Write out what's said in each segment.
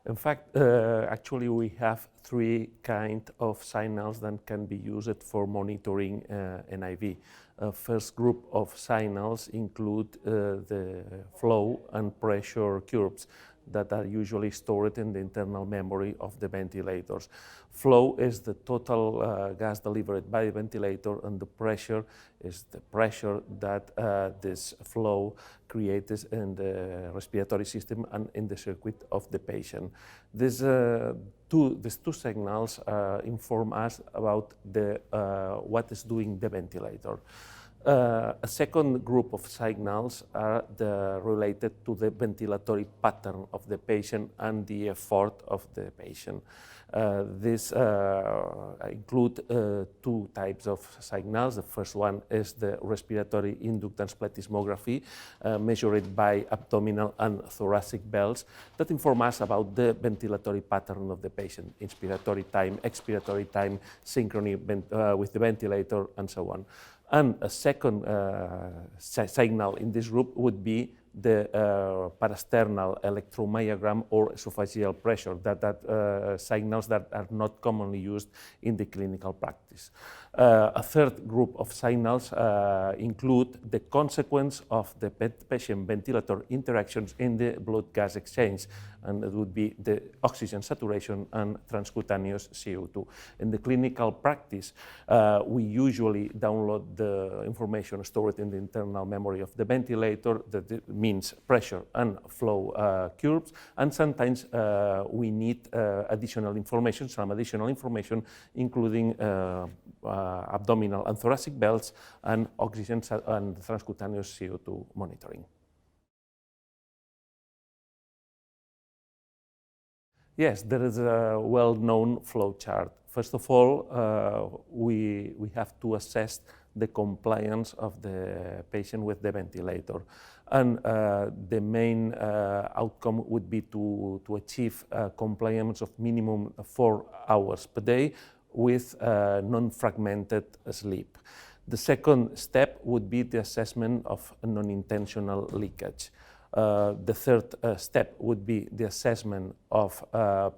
In fact, actually we have three kinds of signals that can be used for monitoring NIV. First group of signals include the flow and pressure curves that are usually stored in the internal memory of the ventilators. Flow is the total gas delivered by the ventilator, and the pressure is the pressure that this flow creates in the respiratory system and in the circuit of the patient. These two signals inform us about what is doing the ventilator. A second group of signals are related to the ventilatory pattern of the patient and the effort of the patient. These include two types of signals. The first one is the respiratory inductance plethysmography, measured by abdominal and thoracic bells, that inform us about the ventilatory pattern of the patient, inspiratory time, expiratory time, synchrony with the ventilator, and so on. And a second signal in this group would be the parasternal electromyogram or esophageal pressure, that signals that are not commonly used in the clinical practice. A third group of signals include the consequence of the patient-ventilator interactions in the blood-gas exchange, and it would be the oxygen saturation and transcutaneous CO2. In the clinical practice, we usually download the information stored in the internal memory of the ventilator, that means pressure and flow curves, and sometimes we need some additional information, including abdominal and thoracic bells and oxygen and transcutaneous CO2 monitoring. Yes, there is a well-known flow chart. First of all, we have to assess the compliance of the patient with the ventilator. And the main outcome would be to achieve compliance of minimum 4 hours per day with non-fragmented sleep. The second step would be the assessment of non-intentional leakage. The third step would be the assessment of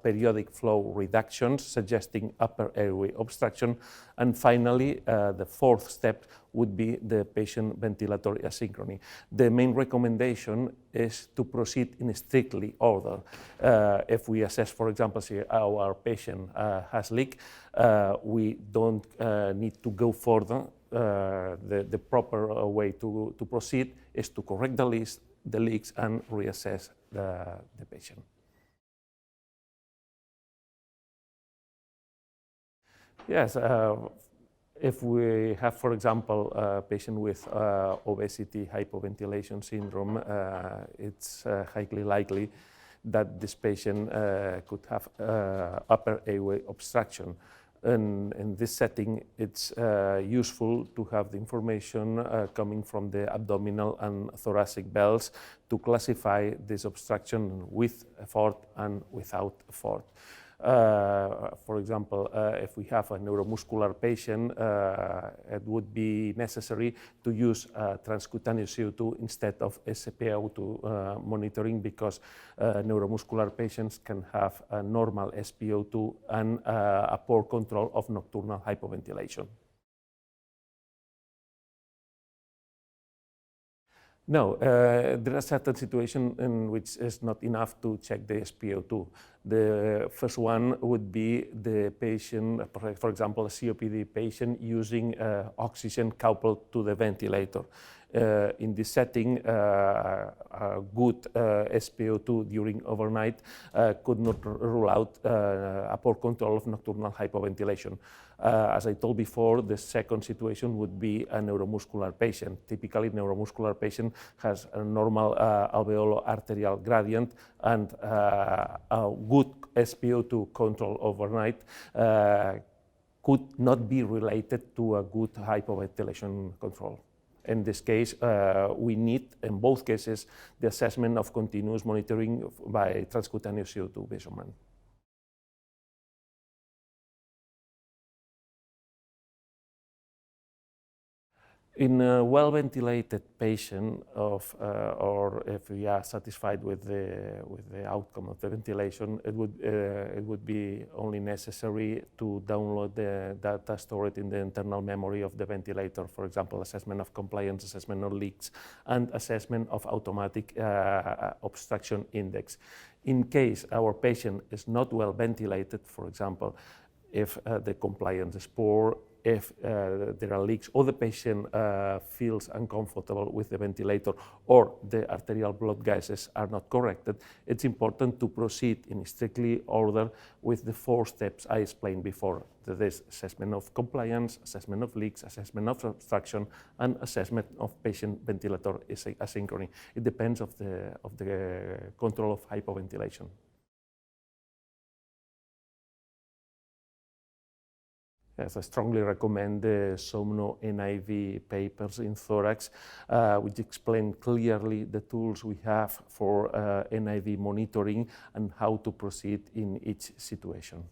periodic flow reductions suggesting upper airway obstruction. And finally, the fourth step would be the patient ventilatory asynchrony. The main recommendation is to proceed in strictly order. If we assess, for example, our patient has leak, we don't need to go further. The proper way to proceed is to correct the leaks and reassess the patient. Yes, if we have, for example, a patient with obesity hypoventilation syndrome, it's highly likely that this patient could have upper airway obstruction. In this setting, it's useful to have the information coming from the abdominal and thoracic bells to classify this obstruction with effort and without effort. For example, if we have a neuromuscular patient, it would be necessary to use transcutaneous CO2 instead of SpO2 monitoring, because neuromuscular patients can have a normal SpO2 and a poor control of nocturnal hypoventilation. No, there are certain situations in which it's not enough to check the SpO2. The first one would be the patient, for example, a COPD patient using oxygen coupled to the ventilator. In this setting, a good SpO2 during overnight could not rule out a poor control of nocturnal hypoventilation. As I told before, the second situation would be a neuromuscular patient. Typically, neuromuscular patient has a normal alveolo-arterial gradient, and a good SpO2 control overnight could not be related to a good hypoventilation control. In this case, we need, in both cases, the assessment of continuous monitoring by transcutaneous CO2 measurement. In a well-ventilated patient, or if we are satisfied with the outcome of the ventilation, it would be only necessary to download the data stored in the internal memory of the ventilator. For example, assessment of compliance, assessment of leaks, and assessment of automatic obstruction index. In case our patient is not well ventilated, for example, if the compliance is poor, if there are leaks, or the patient feels uncomfortable with the ventilator, or the arterial blood gases are not corrected, it's important to proceed in strictly order with the 4 steps I explained before. That is assessment of compliance, assessment of leaks, assessment of obstruction, and assessment of patient ventilator asynchrony. It depends of the control of hypoventilation. Yes, I strongly recommend the Somno NIV papers in thorax, which explain clearly the tools we have for NIV monitoring and how to proceed in each situation.